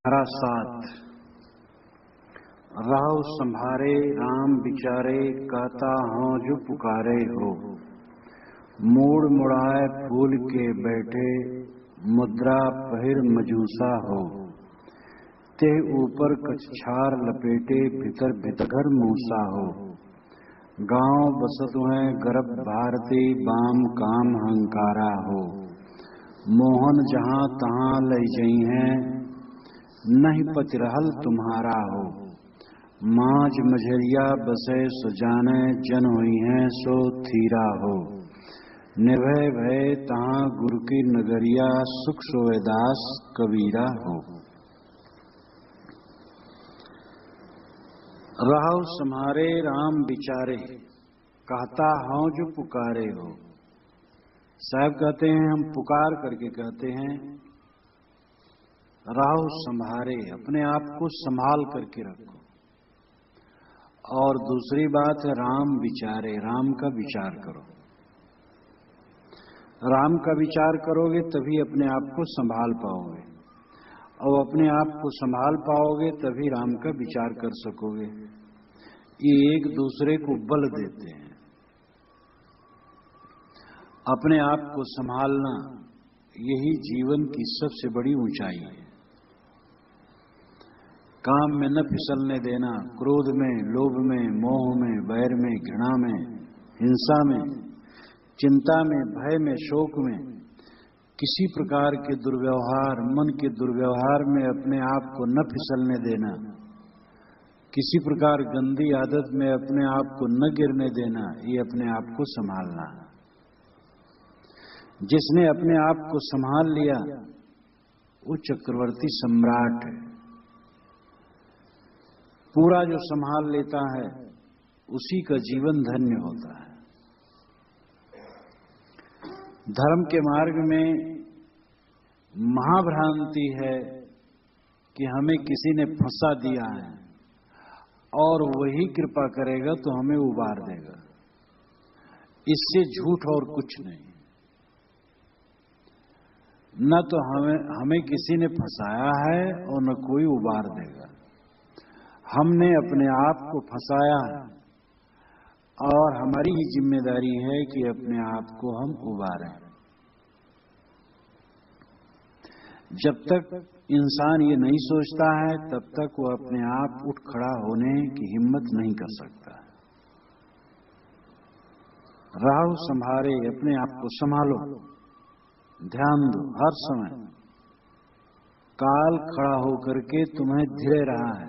हरा साथ राह संभारे राम बिचारे कहता हूँ जो पुकारे हो। मूड मुड़ाए फूल के बैठे मुद्रा पहिर मजूसा हो। ते ऊपर कछार लपेटे भीतर भीतर मूसा हो। गांव बसत है गर्भ भारती बाम काम हंकारा हो। मोहन जहां तहां ले जई हैं नहीं पतिरहल तुम्हारा हो। मांझ मझरिया बसे सुजाने जन हुई हैं सो थीरा हो। निर्भय भय तहां गुरु की नगरिया सुख सोएदास कबीरा हो। राह सम्हारे राम बिचारे कहता हूं जो पुकारे हो। साहब कहते हैं हम पुकार करके कहते हैं राह संभारे, अपने आप को संभाल करके रखो। और दूसरी बात है राम विचारे, राम का विचार करो। राम का विचार करोगे तभी अपने आप को संभाल पाओगे, और अपने आप को संभाल पाओगे तभी राम का विचार कर सकोगे। ये एक दूसरे को बल देते हैं। अपने आप को संभालना यही जीवन की सबसे बड़ी ऊंचाई है। काम में न फिसलने देना, क्रोध में, लोभ में, मोह में, वैर में, घृणा में, हिंसा में, चिंता में, भय में, शोक में, किसी प्रकार के दुर्व्यवहार, मन के दुर्व्यवहार में अपने आप को न फिसलने देना, किसी प्रकार गंदी आदत में अपने आप को न गिरने देना, ये अपने आप को संभालना। जिसने अपने आप को संभाल लिया वो चक्रवर्ती सम्राट है। पूरा जो संभाल लेता है उसी का जीवन धन्य होता है। धर्म के मार्ग में महाभ्रांति है कि हमें किसी ने फंसा दिया है और वही कृपा करेगा तो हमें उबार देगा। इससे झूठ और कुछ नहीं। न तो हमें किसी ने फंसाया है और न कोई उबार देगा। हमने अपने आप को फंसाया है और हमारी ही जिम्मेदारी है कि अपने आप को हम उबारें। जब तक इंसान ये नहीं सोचता है तब तक वो अपने आप उठ खड़ा होने की हिम्मत नहीं कर सकता। राह संभारे, अपने आप को संभालो, ध्यान दो हर समय। काल खड़ा होकर के तुम्हें धीरे रहा है,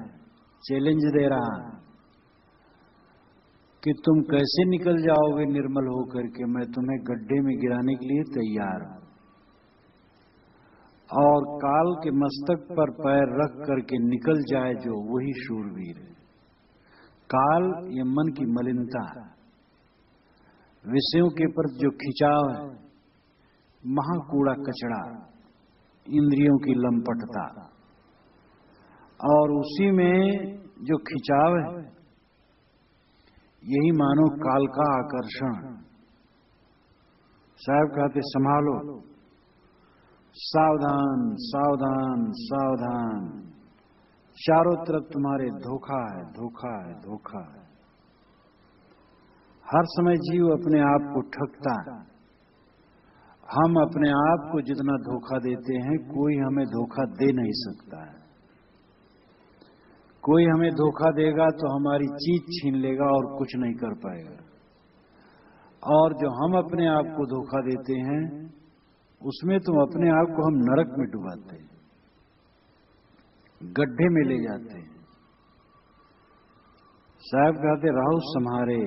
चैलेंज दे रहा है कि तुम कैसे निकल जाओगे निर्मल होकर के। मैं तुम्हें गड्ढे में गिराने के लिए तैयार हूं। और काल के मस्तक पर पैर रख करके निकल जाए जो, वही शूरवीर है। काल ये मन की मलिनता है, विषयों के प्रति जो खिंचाव है, महाकूड़ा कचड़ा, इंद्रियों की लंपटता, और उसी में जो खिंचाव है यही मानो काल का आकर्षण। साहब कहते संभालो, सावधान सावधान सावधान, चारों तरफ तुम्हारे धोखा है, धोखा है, धोखा है। हर समय जीव अपने आप को ठगता है। हम अपने आप को जितना धोखा देते हैं कोई हमें धोखा दे नहीं सकता है। कोई हमें धोखा देगा तो हमारी चीज छीन लेगा और कुछ नहीं कर पाएगा। और जो हम अपने आप को धोखा देते हैं उसमें तो अपने आप को हम नरक में डुबाते हैं, गड्ढे में ले जाते हैं। साहब कहते राह संभारे,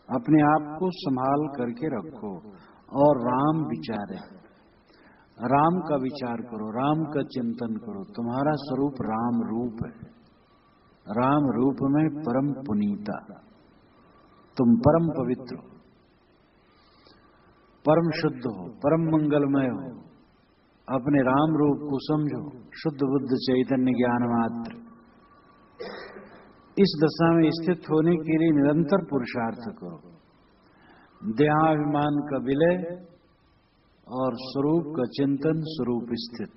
अपने आप को संभाल करके रखो और राम विचारे, राम का विचार करो, राम का चिंतन करो। तुम्हारा स्वरूप राम रूप है। राम रूप में परम पुनीता, तुम परम पवित्र हो, परम शुद्ध हो, परम मंगलमय हो। अपने राम रूप को समझो, शुद्ध बुद्ध चैतन्य ज्ञान मात्र। इस दशा में स्थित होने के लिए निरंतर पुरुषार्थ करो। देहाभिमान का विलय और स्वरूप का चिंतन, स्वरूप स्थित।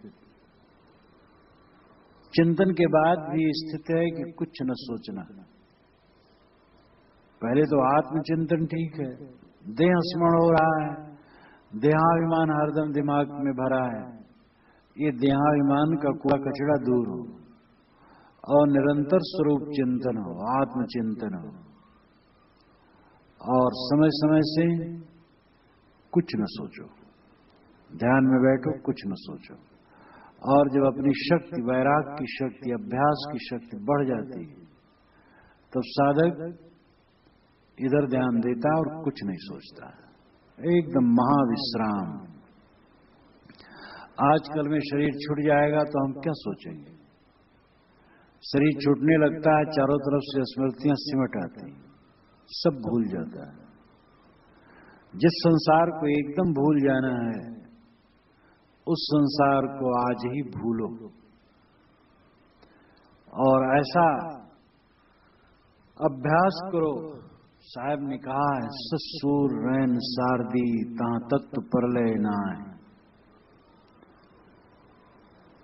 चिंतन के बाद भी स्थिति है कि कुछ न सोचना। पहले तो आत्मचिंतन ठीक है, देह स्मरण हो रहा है, देहाभिमान हरदम दिमाग में भरा है। ये देहाभिमान का कूड़ा कचरा दूर हो और निरंतर स्वरूप चिंतन हो, आत्मचिंतन हो, और समय समय से कुछ न सोचो, ध्यान में बैठो, कुछ न सोचो। और जब अपनी शक्ति, वैराग्य की शक्ति, अभ्यास की शक्ति बढ़ जाती है, तब साधक इधर ध्यान देता और कुछ नहीं सोचता, एकदम महाविश्राम। आजकल में शरीर छूट जाएगा तो हम क्या सोचेंगे? शरीर छूटने लगता है, चारों तरफ से स्मृतियां सिमट आती, सब भूल जाता है। जिस संसार को एकदम भूल जाना है, उस संसार को आज ही भूलो। और ऐसा अभ्यास करो। साहब ने कहा है, ससुर रैन सारदी तहां तत्व परलय नाय,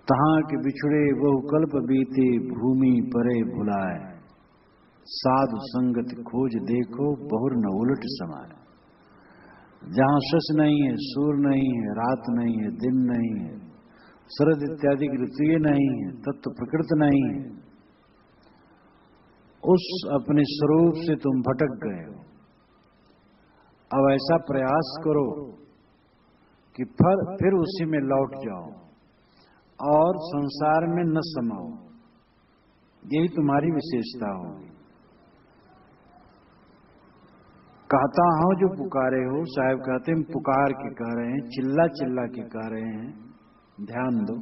तहां के बिछड़े बहु कल्प बीते भूमि परे भुलाए, साधु संगत खोज देखो बहुर न उलट समाए। जहां शश नहीं है, सूर नहीं है, रात नहीं है, दिन नहीं है, शरद इत्यादि की ऋतुएं नहीं है, तत्व प्रकृति नहीं है, उस अपने स्वरूप से तुम भटक गए हो। अब ऐसा प्रयास करो कि फिर उसी में लौट जाओ और संसार में न समाओ। यही तुम्हारी विशेषता होगी। कहता हूं जो पुकारे हो, साहब कहते हैं पुकार के कह रहे हैं, चिल्ला चिल्ला के कह रहे हैं, ध्यान दो।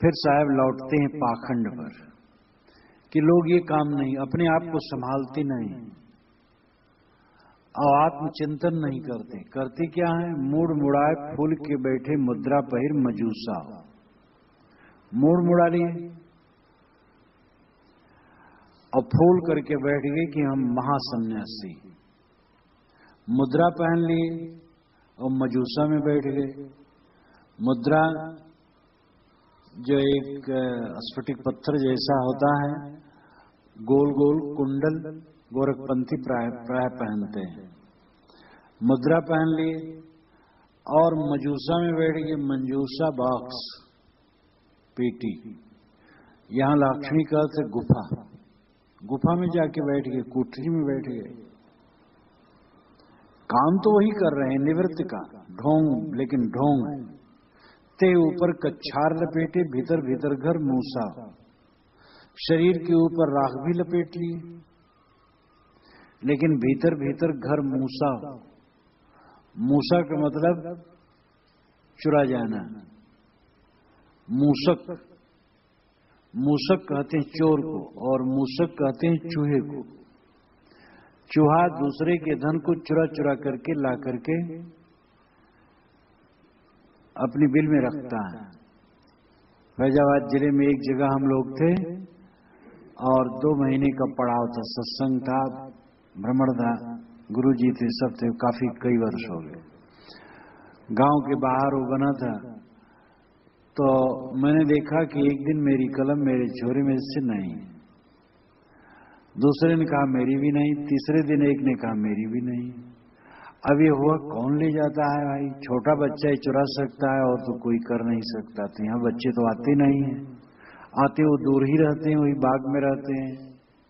फिर साहब लौटते हैं पाखंड पर कि लोग ये काम नहीं, अपने आप को संभालते नहीं और आत्मचिंतन नहीं करते। करते क्या है? मूड मुड़ाए फूल के बैठे मुद्रा पहिर मजूसा। मूड मुड़ा लिए और फूल करके बैठ गए कि हम महासन्यासी। मुद्रा पहन लिए और मजूसा में बैठ गए। मुद्रा जो एक स्फटिक पत्थर जैसा होता है, गोल गोल कुंडल, गोरखपंथी प्राय पहनते हैं। मुद्रा पहन लिए और मजूसा में बैठ गए। मंजूसा बॉक्स, पेटी। यहां लक्ष्मी का अर्थ गुफा, गुफा में जाके बैठ गए, कोठरी में बैठ गए। काम तो वही कर रहे हैं, निवृत्त का ढोंग, लेकिन ढोंग ते ऊपर कच्छार लपेटे, भीतर भीतर घर मूसा। शरीर के ऊपर राख भी लपेट लिए, लेकिन भीतर भीतर घर मूसा। मूसा का मतलब चुरा जाना। मूसक, मूसक कहते हैं चोर को और मूसक कहते हैं चूहे को। चूहा दूसरे के धन को चुरा चुरा करके ला करके अपनी बिल में रखता है। फैजाबाद जिले में एक जगह हम लोग थे और 2 महीने का पड़ाव था, सत्संग था, भ्रमण था, गुरुजी थे, सब थे, काफी कई वर्ष हो गए। गांव के बाहर वो बना था। तो मैंने देखा कि एक दिन मेरी कलम मेरे झोरे में से नहीं, दूसरे ने कहा मेरी भी नहीं, तीसरे दिन एक ने कहा मेरी भी नहीं। अब ये हुआ कौन ले जाता है भाई? छोटा बच्चा ही चुरा सकता है और तो कोई कर नहीं सकता। तो यहाँ बच्चे तो आते नहीं हैं, आते वो दूर ही रहते हैं, वही बाग में रहते हैं,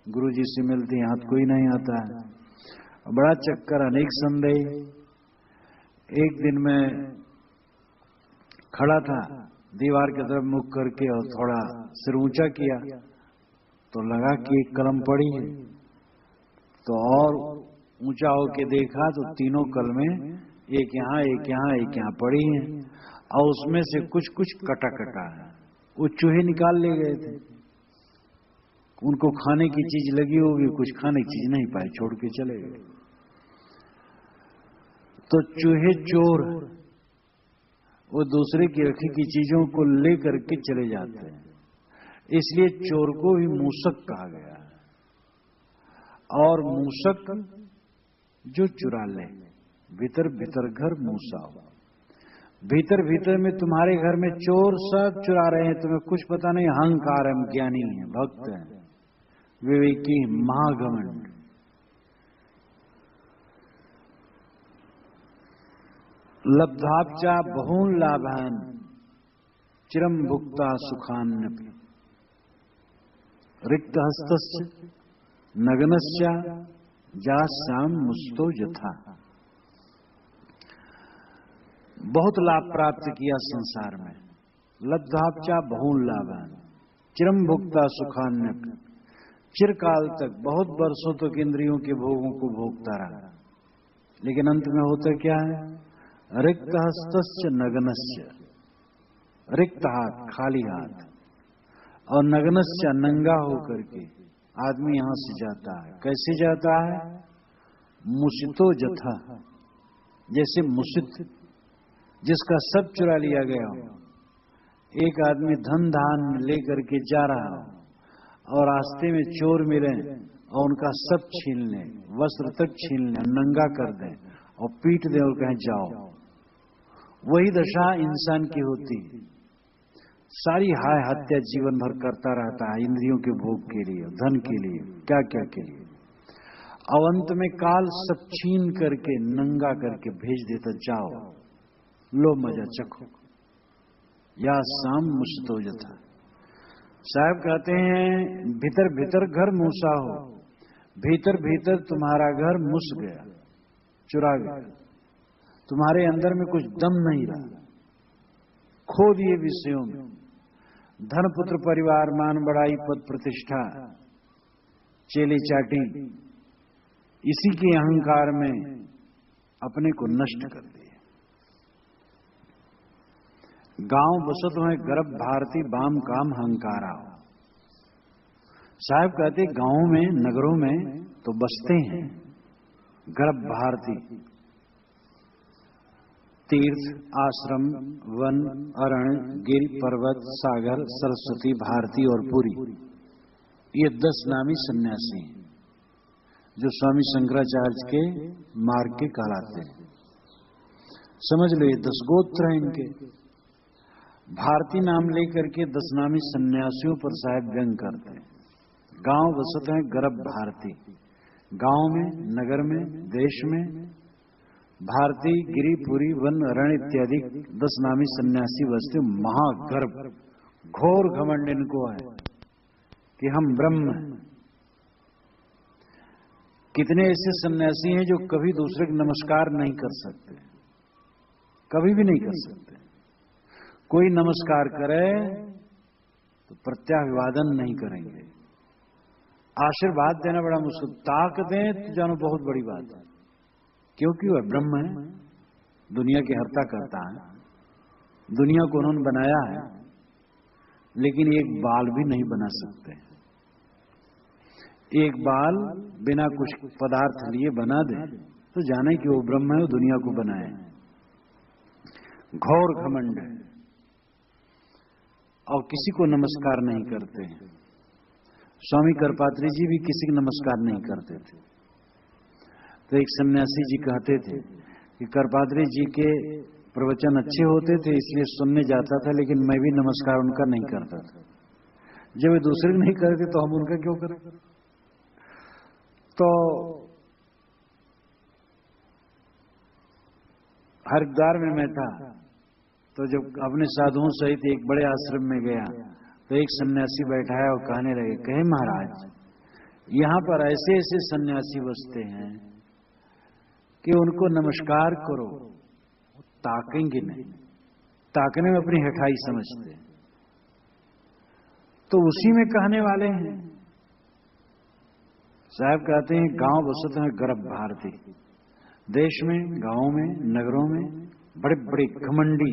गुरुजी से मिलते हैं, यहाँ कोई नहीं आता है। बड़ा चक्कर, अनेक संदेह। एक दिन मैं खड़ा था, दीवार की तरफ मुख करके और थोड़ा सिर ऊंचा किया तो लगा कि एक कलम पड़ी है। तो और ऊंचा होके देखा तो तीनों कलमें एक यहाँ एक यहाँ एक यहाँ पड़ी हैं और उसमें से कुछ कुछ कटा कटा है। वो चूहे निकाल ले गए थे, उनको खाने की चीज लगी होगी, कुछ खाने की चीज नहीं पाए, छोड़ के चले गए। तो चूहे चोर, वो दूसरे की रखी की चीजों को ले करके चले जाते हैं, इसलिए चोर को भी मूसक कहा गया है। और मूसक जो चुरा ले, भीतर भीतर घर मूसा हो। भीतर भीतर में तुम्हारे घर में चोर सब चुरा रहे हैं, तुम्हें कुछ पता नहीं। अहंकार है, ज्ञानी है, भक्त है, विवेकी, महाघमंड। लब्धाब्जा बहून लाभान चिरम भुक्ता सुखान्नपि रिक्त हस्तस्य नग्नस्य जास्याम मुस्तो यथा। बहुत लाभ प्राप्त किया संसार में। लब्धाब्जा बहून लाभान चिरम भुक्ता सुखान्नपि, चिरकाल तक, बहुत वर्षों तक इंद्रियों के भोगों को भोगता रहा, लेकिन अंत में होता क्या है? रिक्त हस्तस्य नग्नस्य, रिक्त हाथ, खाली हाथ, और नग्नस्य, नंगा होकर के आदमी यहां से जाता है। कैसे जाता है? मुसितो जथा, जैसे मुसित जिसका सब चुरा लिया गया हो। एक आदमी धन धान लेकर के जा रहा हो और रास्ते में चोर मिले और उनका सब छीन लें, वस्त्र तक छीन लें, नंगा कर दें और पीट दें और कहें जाओ। वही दशा इंसान की होती। सारी हाय हत्या जीवन भर करता रहता है, इंद्रियों के भोग के लिए, धन के लिए, क्या क्या के लिए। और अंत में काल सब छीन करके, नंगा करके भेज देता, जाओ लो मजा चखो। या शाम मुस्तो जथा। साहब कहते हैं भीतर भीतर घर मूसा हो, भीतर भीतर तुम्हारा घर मुस गया, चुरा गया, तुम्हारे अंदर में कुछ दम नहीं रहा, खो दिए विषयों में। धन पुत्र परिवार, मान बड़ाई, पद प्रतिष्ठा, चेले चाटी, इसी के अहंकार में अपने को नष्ट कर दिए। गांव बसत में गर्भ भारती बाम काम हंकारा हो। साहब कहते गांवों में, नगरों में तो बसते हैं गर्भ भारती, तीर्थ, आश्रम, वन, अरण्य, गिर, पर्वत, सागर, सरस्वती, भारती और पुरी, ये 10 नामी सन्यासी हैं जो स्वामी शंकराचार्य के मार्ग के कहलाते हैं। समझ लो ये 10 गोत्र हैं इनके। भारती नाम लेकर के 10 नामी सन्यासियों पर साहब व्यंग करते हैं। गांव बसते हैं गर्भ भारती, गांव में, नगर में, देश में भारती, गिरिपुरी, वन, रण इत्यादि 10 नामी सन्यासी बसते। महागर्भ, घोर घमंड इनको है कि हम ब्रह्म हैं। कितने ऐसे सन्यासी हैं जो कभी दूसरे को नमस्कार नहीं कर सकते, कभी भी नहीं कर सकते। कोई नमस्कार करे तो प्रत्याभिवादन नहीं करेंगे। आशीर्वाद देना बड़ा मुश्किल, ताक दें तो जानो बहुत बड़ी बात है, क्योंकि वह ब्रह्म है, दुनिया की हत्या करता है, दुनिया को उन्होंने बनाया है, लेकिन एक बाल भी नहीं बना सकते। एक बाल बिना कुछ पदार्थ लिए बना दे तो जाने कि वो ब्रह्म है, वो दुनिया को बनाए। घोर घमंड है और किसी को नमस्कार नहीं करते हैं। स्वामी करपात्री जी भी किसी को नमस्कार नहीं करते थे। तो एक सन्यासी जी कहते थे कि करपात्री जी के प्रवचन अच्छे होते थे इसलिए सुनने जाता था, लेकिन मैं भी नमस्कार उनका नहीं करता था। जब वे दूसरे नहीं करते तो हम उनका क्यों करें? तो हरिद्वार में मैं था, तो जब अपने साधुओं सहित एक बड़े आश्रम में गया तो एक सन्यासी बैठा है और कहने लगे, कहे महाराज यहां पर ऐसे ऐसे सन्यासी बसते हैं कि उनको नमस्कार करो, ताकेंगे नहीं, ताकने में अपनी हठाई समझते, तो उसी में कहने वाले हैं। साहब कहते हैं गांव बसते हैं गर्भ भारती, देश में, गांवों में, नगरों में बड़े बड़े घमंडी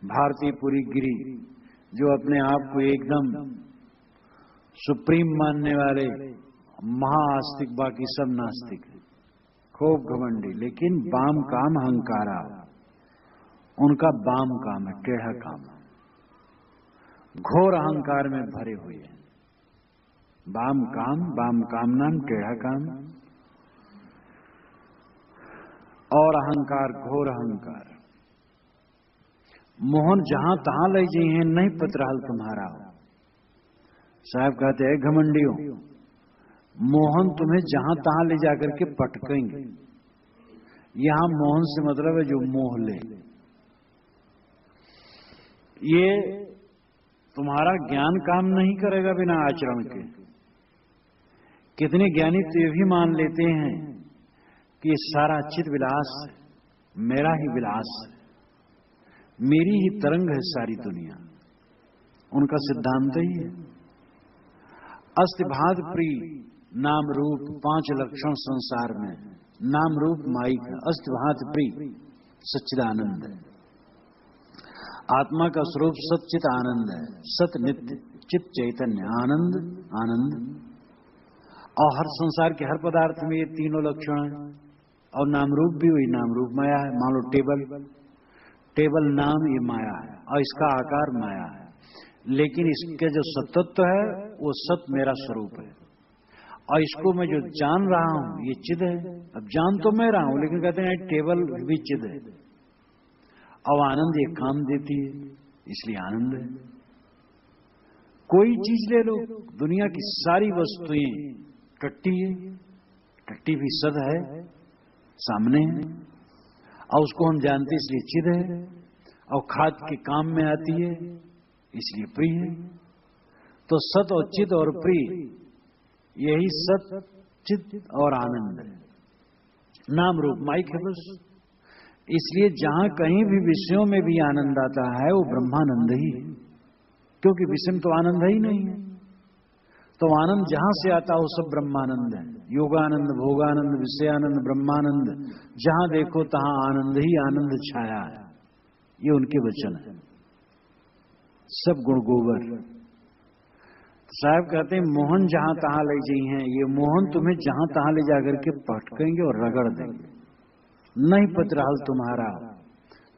भारतीय पुरी गिरी, जो अपने आप को एकदम सुप्रीम मानने वाले महाआस्तिक, बाकी सब नास्तिक, खूब घमंडी, लेकिन बाम काम अहंकारा, उनका बाम काम है, टेढ़ा काम है, घोर अहंकार में भरे हुए हैं। बाम काम नाम टेढ़ा काम, और अहंकार घोर अहंकार। मोहन जहां तहां ले जाई हैं, नहीं पतरहल तुम्हारा हो। साहब कहते हैं घमंडियों, मोहन तुम्हें जहां तहां ले जाकर के पटकेंगे। यहां मोहन से मतलब है जो मोह ले। ये तुम्हारा ज्ञान काम नहीं करेगा बिना आचरण के। कितने ज्ञानी तो ये भी मान लेते हैं कि सारा चित विलास मेरा ही विलास है, मेरी ही तरंग है सारी दुनिया। उनका सिद्धांत ही है अस्तिभात प्रिय नाम रूप 5 लक्षण संसार में। नाम रूप माइक है, अस्तिभात प्रिय सच्चिदानंद है। आत्मा का स्वरूप सच्चित आनंद है, सत नित्य चित चैतन्य आनंद आनंद। और हर संसार के हर पदार्थ में ये तीनों लक्षण हैं। और नाम रूप भी वही नाम रूप माया है। मान लो टेबल नाम ये माया है और इसका आकार माया है, लेकिन इसके जो सतत्व है वो सत मेरा स्वरूप है। और इसको मैं जो जान रहा हूं ये चिद है। अब जान तो मैं रहा हूं, लेकिन कहते हैं टेबल भी चिद है। और आनंद ये काम देती है, इसलिए आनंद है। कोई चीज ले लो, दुनिया की सारी वस्तुएं टट्टी है, टट्टी भी सद है, सामने है, और उसको हम जानते इसलिए चिद है। और खाद के काम में आती है इसलिए प्रिय है। तो सत और चिद और प्रिय, यही सत चिद और आनंद है। नाम रूप माइक है बस। इसलिए जहां कहीं भी विषयों में भी आनंद आता है वो ब्रह्मानंद ही है, क्योंकि विषय में तो आनंद ही नहीं है। तो आनंद जहां से आता है वो सब ब्रह्मानंद है। योगानंद, भोगानंद, विषयानंद, ब्रह्मानंद, जहां देखो तहां आनंद ही आनंद छाया है। ये उनके वचन है, सब गुण गोबर। साहब कहते हैं मोहन जहां तहां ले जाई हैं, ये मोहन तुम्हें जहां तहां ले जाकर के पटकेंगे और रगड़ देंगे। नहीं पतरहल तुम्हारा,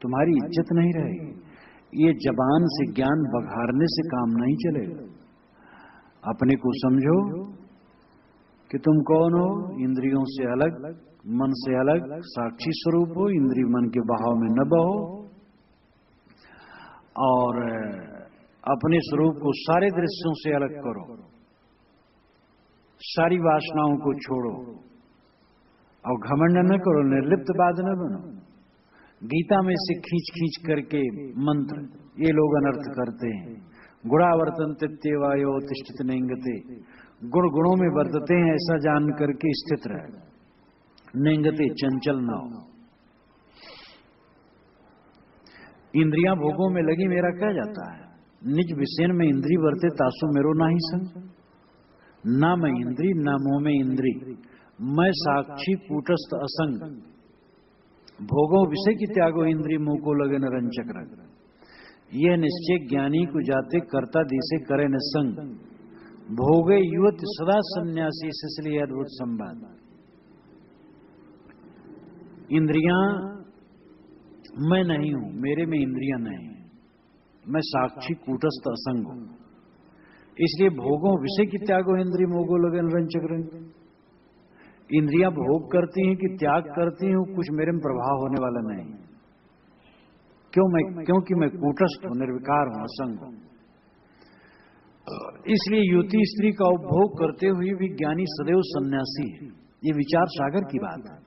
तुम्हारी इज्जत नहीं रहेगी। ये जबान से ज्ञान बघारने से काम नहीं चलेगा। अपने को समझो कि तुम कौन हो, इंद्रियों से अलग, मन से अलग, साक्षी स्वरूप हो। इंद्रिय मन के बहाव में न बहो और अपने स्वरूप को सारे दृश्यों से अलग करो। सारी वासनाओं को छोड़ो और घमंड न करो, निर्लिप्तवाद न बनो। गीता में से खींच खींच करके मंत्र ये लोग अनर्थ करते हैं। गुणावर्तन त्यवायो तिष्ठित नेंगते, गुण गुणों में वर्तते हैं ऐसा जान करके स्थित रहे। नेंगते चंचल न हो। इंद्रियां भोगों में लगी मेरा क्या जाता है। निज विषय में इंद्री वर्ते तासु मेरो ना ही संग। ना मैं इंद्री ना मोह में इंद्री, मैं साक्षी कूटस्थ असंग। भोगों विषय की त्यागो इंद्री मुंह को लगे न रंचक रंग। यह निश्चय ज्ञानी को जाते करता दिसे करे न संग। भोगे युवत सदा सन्यासी, इसलिए अद्भुत संवाद। इंद्रियां मैं नहीं हूं, मेरे में इंद्रियां नहीं, मैं साक्षी कूटस्थ असंग हूं। इसलिए भोगों विषय की त्यागो इंद्रिय मोगो लगे रंचक रंग। इंद्रियां भोग करती हैं कि त्याग करती हैं, कुछ मेरे में प्रभाव होने वाला नहीं। क्योंकि मैं कूटस्थ हूं, निर्विकार हूं, असंग हूं। इसलिए युवती स्त्री का उपभोग करते हुए भी ज्ञानी सदैव सन्यासी है। ये विचार सागर की बात है।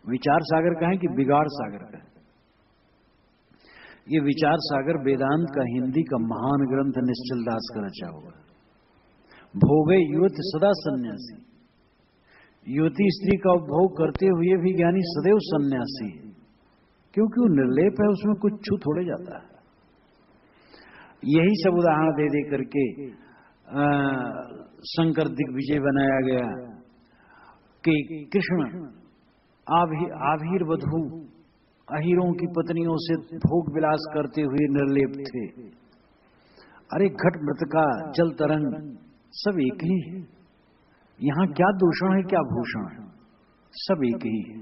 विचार सागर का है कि बिगाड़ सागर का है। ये विचार सागर वेदांत का हिंदी का महान ग्रंथ निश्चल दास का रचा हुआ। भोगे युवती सदा सन्यासी, युवती स्त्री का उपभोग करते हुए भी ज्ञानी सदैव सन्यासी है, क्योंकि वो निर्लेप है, उसमें कुछ छू थोड़े जाता है। यही सब उदाहरण दे दे करके शंकर दिग्विजय बनाया गया कि कृष्ण आभीर वधू अहीरों की पत्नियों से भोग विलास करते हुए निर्लेप थे। अरे घट मृतका जल तरंग सब एक ही है। यहां क्या दूषण है क्या भूषण है, सब एक ही है।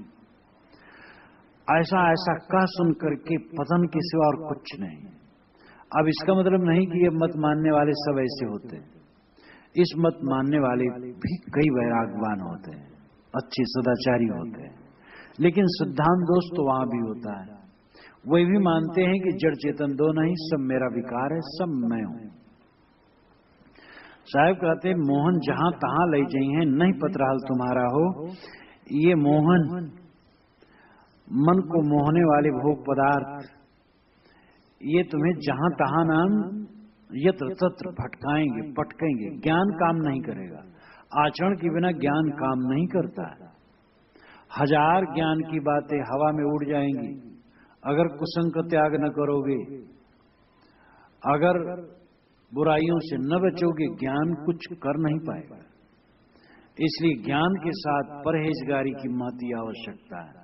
ऐसा ऐसा कह सुन करके पतन के सिवा और कुछ नहीं। अब इसका मतलब नहीं कि ये मत मानने वाले सब ऐसे होते हैं। इस मत मानने वाले भी कई वैरागवान होते हैं, अच्छे सदाचारी होते हैं, लेकिन सिद्धांत दोष तो वहां भी होता है। वे भी मानते हैं कि जड़ चेतन दो नहीं, सब मेरा विकार है, सब मैं हूं। साहब कहते मोहन जहां तहां ले जाई हैं, नहीं पतराल तुम्हारा हो। ये मोहन मन को मोहने वाले भोग पदार्थ, ये तुम्हें जहां तहां नाम यत्र तत्र भटकाएंगे, पटकेंगे। ज्ञान काम नहीं करेगा। आचरण के बिना ज्ञान काम नहीं करता है। हजार ज्ञान की बातें हवा में उड़ जाएंगी अगर कुसंग का त्याग न करोगे, अगर बुराइयों से न बचोगे, ज्ञान कुछ कर नहीं पाएगा। इसलिए ज्ञान के साथ परहेजगारी की महती आवश्यकता है।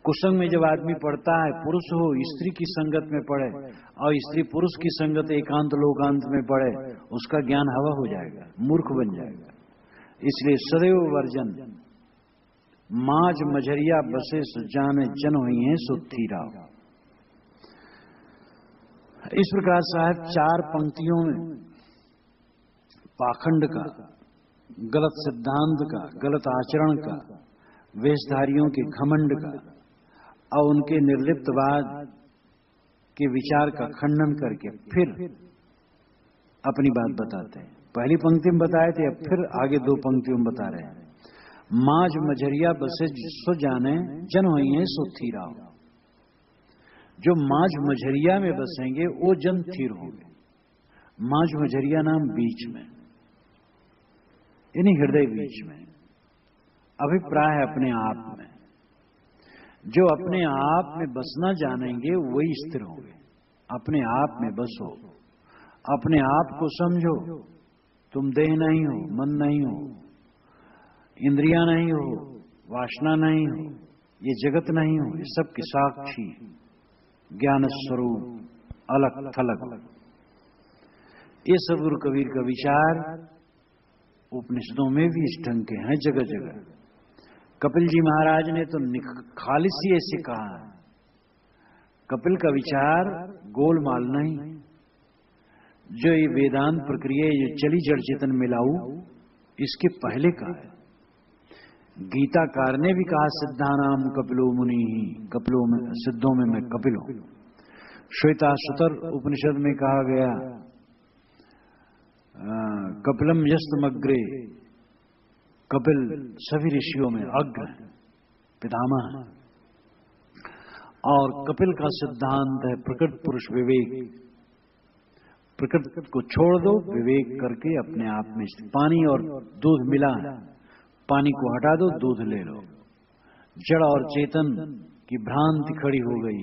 कुसंग में जब आदमी पड़ता है, पुरुष हो स्त्री की संगत में पड़े और स्त्री पुरुष की संगत एकांत लोकांत में पड़े, उसका ज्ञान हवा हो जाएगा, मूर्ख बन जाएगा। इसलिए सदैव वर्जन। माज मझरिया बसे सुजाने जन हुई हैं सुथीरा। इस प्रकार साहब 4 पंक्तियों में पाखंड का, गलत सिद्धांत का, गलत आचरण का, वेशधारियों के घमंड का और उनके निर्लिप्तवाद के विचार का खंडन करके फिर अपनी बात बताते हैं। पहली पंक्ति में बताए थे, अब फिर आगे 2 पंक्तियों में बता रहे हैं। माज मझरिया बसे सो जाने जन हुई है सो थीरा। जो माज मझरिया में बसेंगे वो जन थीर होंगे। माज मझरिया नाम बीच में, यानी हृदय बीच में, अभिप्राय अपने आप में। जो अपने आप में बसना जानेंगे वही स्थिर होंगे। अपने आप में बसो, अपने आप को समझो। तुम देह नहीं हो, मन नहीं हो, इंद्रियां नहीं हो, वासना नहीं हो, ये जगत नहीं हो, ये सब की साक्षी ज्ञान स्वरूप अलग थलग। ये सब गुरु कबीर का विचार उपनिषदों में भी इस ढंग के हैं जगह जगह। कपिल जी महाराज ने तो खालिस ही ऐसे कहा है। कपिल का विचार गोलमाल नहीं, जो ये वेदांत प्रक्रिया जो चली जड़ चेतन मिलाऊ, इसके पहले का है। गीताकार ने भी कहा सिद्धानाम कपिलो मुनि ही, कपिलों में सिद्धों में मैं कपिल हूं। श्वेता सुतर उपनिषद में कहा गया कपिलम यस्तमग्रे, कपिल सभी ऋषियों में अग्र पितामह। और कपिल का सिद्धांत है प्रकृति पुरुष विवेक। प्रकृति को छोड़ दो, विवेक करके अपने आप में। पानी और दूध मिला है, पानी को हटा दो, दूध ले लो। जड़ और चेतन की भ्रांति खड़ी हो गई,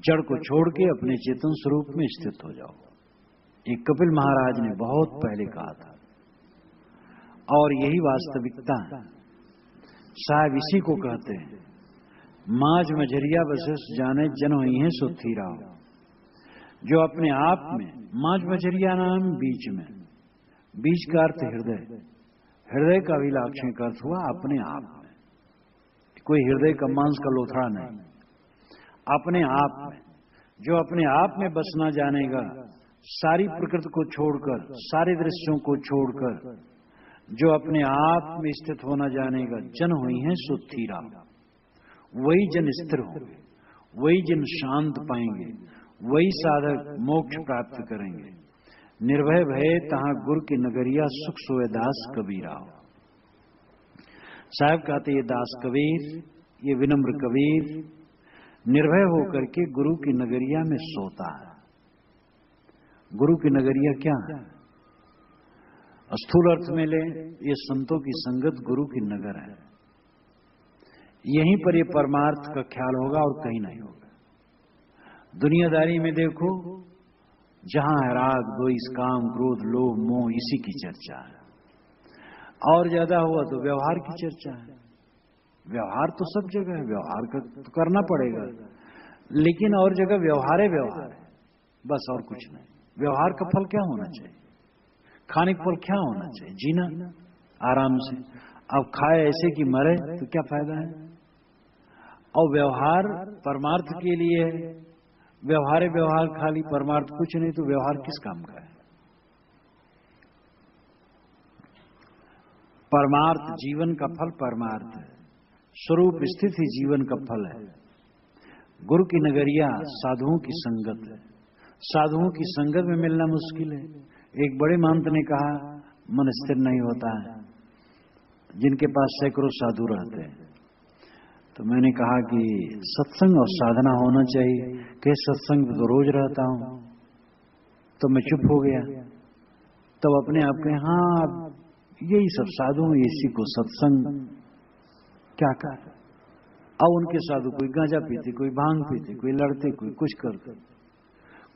जड़ को छोड़ के अपने चेतन स्वरूप में स्थित हो जाओ। ये कपिल महाराज ने बहुत पहले कहा था और यही वास्तविकता है साहब। इसी को कहते हैं माज मझरिया बसे जाने जन हुई है सुथीरा। जो अपने आप में, माज मझरिया नाम बीच में, बीच का अर्थ हृदय, हृदय का भी लाक्षणिक अर्थ हुआ अपने आप में। कोई हृदय का मांस का लोथड़ा नहीं, अपने आप में। जो अपने आप में बसना जानेगा, सारी प्रकृति को छोड़कर, सारे दृश्यों को छोड़कर, जो अपने आप में स्थित होना जानेगा, जन हुई है सुथीरा। वही जन स्थिर होंगे, वही जन शांत पाएंगे, वही साधक मोक्ष प्राप्त करेंगे। निर्भय भय तहां गुरु की नगरिया, सुख सोए दास कबीरा। साहब कहते ये दास कबीर, ये विनम्र कबीर निर्भय होकर के गुरु की नगरिया में सोता है। गुरु की नगरिया क्या है? स्थूल अर्थ में ले, ये संतों की संगत गुरु की नगर है। यहीं पर ये परमार्थ का ख्याल होगा और कहीं नहीं होगा। दुनियादारी में देखो, जहां है राग द्वेष काम क्रोध लोभ मोह, इसी की चर्चा है। और ज्यादा हुआ तो व्यवहार की चर्चा है। व्यवहार तो सब जगह है, व्यवहार का तो करना पड़ेगा, लेकिन और जगह व्यवहार है, व्यवहार है बस, और कुछ नहीं। व्यवहार का फल क्या होना चाहिए? खाने का फल क्या होना चाहिए? जीना आराम से। अब खाए ऐसे कि मरे तो क्या फायदा है? और व्यवहार परमार्थ के लिए है। व्यवहार है व्यवहार, खाली परमार्थ कुछ नहीं, तो व्यवहार किस काम का है? परमार्थ जीवन का फल परमार्थ है। स्वरूप स्थिति जीवन का फल है। गुरु की नगरिया साधुओं की संगत है। साधुओं की संगत में मिलना मुश्किल है। एक बड़े महंत ने कहा, मन स्थिर नहीं होता है जिनके पास सैकड़ों साधु रहते हैं। तो मैंने कहा कि सत्संग और साधना होना चाहिए। कि सत्संग तो रोज रहता हूं। तो मैं चुप हो गया। तब अपने आप के, हाँ यही सब साधु, इसी को सत्संग क्या कर। अब उनके साधु कोई गांजा पीते, कोई भांग पीते, कोई लड़ते, कोई कुछ करते,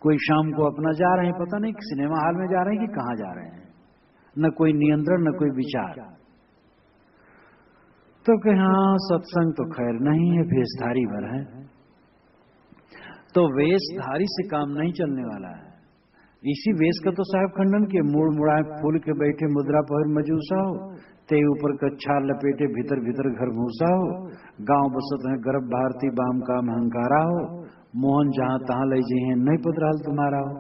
कोई शाम को अपना जा रहे हैं, पता नहीं सिनेमा हॉल में जा रहे हैं कि कहां जा रहे हैं, न कोई नियंत्रण न कोई विचार। तो कि हाँ सत्संग तो खैर नहीं है, वेशधारी भर है। तो वेशधारी से काम नहीं चलने वाला है। इसी वेश का तो साहब खंडन किए, मुड़ मुड़ाए फूल के बैठे मुद्रा पर मजूसा हो, ते ऊपर कच्छा लपेटे भीतर भीतर घर घूसा हो, गांव बसत है गर्भ भारती बाम काम हंकारा हो, मोहन जहां तहां ले जी हैं नहीं पदराल तुम्हारा हो।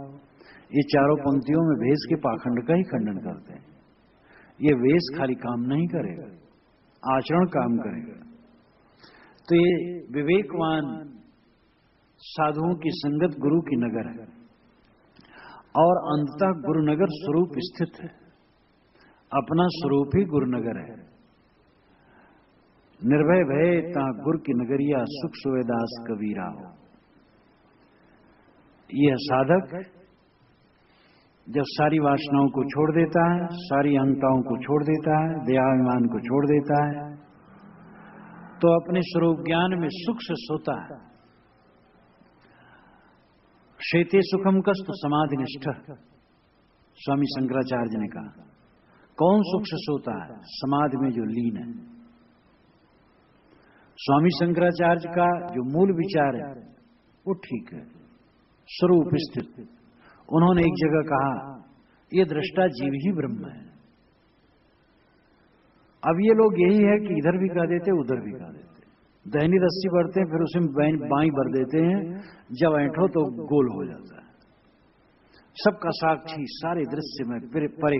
ये चारों पंक्तियों में वेश के पाखंड का ही खंडन करते हैं। ये वेश खाली काम नहीं करेगा, आचरण काम करेगा। तो ये विवेकवान साधुओं की संगत गुरु की नगर है और अंततः गुरुनगर स्वरूप स्थित है। अपना स्वरूप ही गुरुनगर है। निर्भय भय ता गुरु की नगरिया सुख सुवेदास कबीरा हो। यह साधक जब सारी वासनाओं को छोड़ देता है, सारी अहंताओं को छोड़ देता है, देहाभिमान को छोड़ देता है, तो अपने स्वरूप ज्ञान में सुख से सोता है। शेते सुखम कस्तु समाधि निष्ठ, स्वामी शंकराचार्य ने कहा। कौन सुख से सोता है? समाधि में जो लीन है। स्वामी शंकराचार्य का जो मूल विचार है वो ठीक है, स्वरूप स्थित। उन्होंने एक जगह कहा, ये दृष्टा जीव ही ब्रह्म है। अब ये लोग यही है कि इधर भी कह देते उधर भी कह देते, दहनी रस्सी भरते हैं फिर उसमें बाई भर देते हैं, जब ऐंठो तो गोल हो जाता है। सबका साक्षी सारे दृश्य में परे,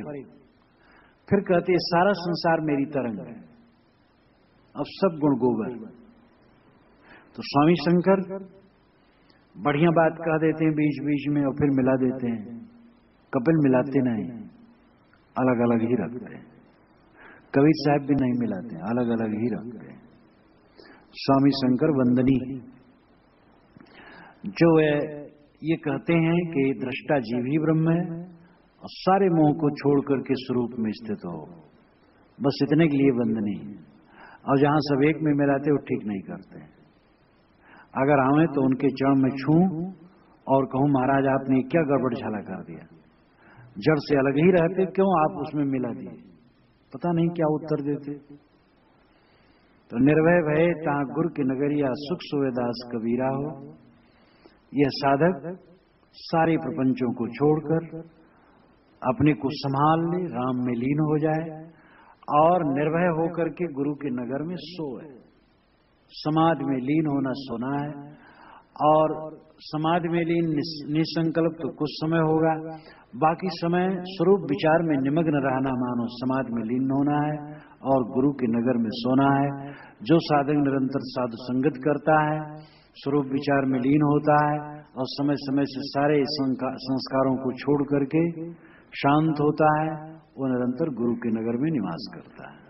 फिर कहते हैं सारा संसार मेरी तरंग है, अब सब गुण गोबर। तो स्वामी शंकर बढ़िया बात कह देते हैं बीच बीच में और फिर मिला देते हैं। कपिल मिलाते नहीं, अलग अलग ही रखते हैं। कबीर साहब भी नहीं मिलाते, अलग अलग ही रखते हैं। स्वामी शंकर वंदनी जो है ये कहते हैं कि दृष्टा जीव ही ब्रह्म है और सारे मोह को छोड़ करके स्वरूप में स्थित हो, बस इतने के लिए वंदनी। और जहां सब एक में मिलाते वो ठीक नहीं करते। अगर आवे तो उनके चरण में छूं और कहूं महाराज आपने क्या गड़बड़ झाला कर दिया, जड़ से अलग ही रहते क्यों आप उसमें मिला दिए, पता नहीं क्या उत्तर देते। तो निर्भय भय ता गुरु की नगरिया सुख सुवेदास कबीरा हो। यह साधक सारे प्रपंचों को छोड़कर अपने को संभाल ले, राम में लीन हो जाए और निर्भय होकर के गुरु के नगर में सोए। समाधि में लीन होना सोना है, और समाधि में लीन निसंकल्प तो कुछ समय होगा, बाकी समय स्वरूप विचार में निमग्न रहना मानो समाधि में लीन होना है और गुरु के नगर में सोना है। जो साधक निरंतर साधु संगत करता है, स्वरूप विचार में लीन होता है और समय समय से सारे संस्कारों को छोड़ करके शांत होता है, वो निरंतर गुरु के नगर में निवास करता है।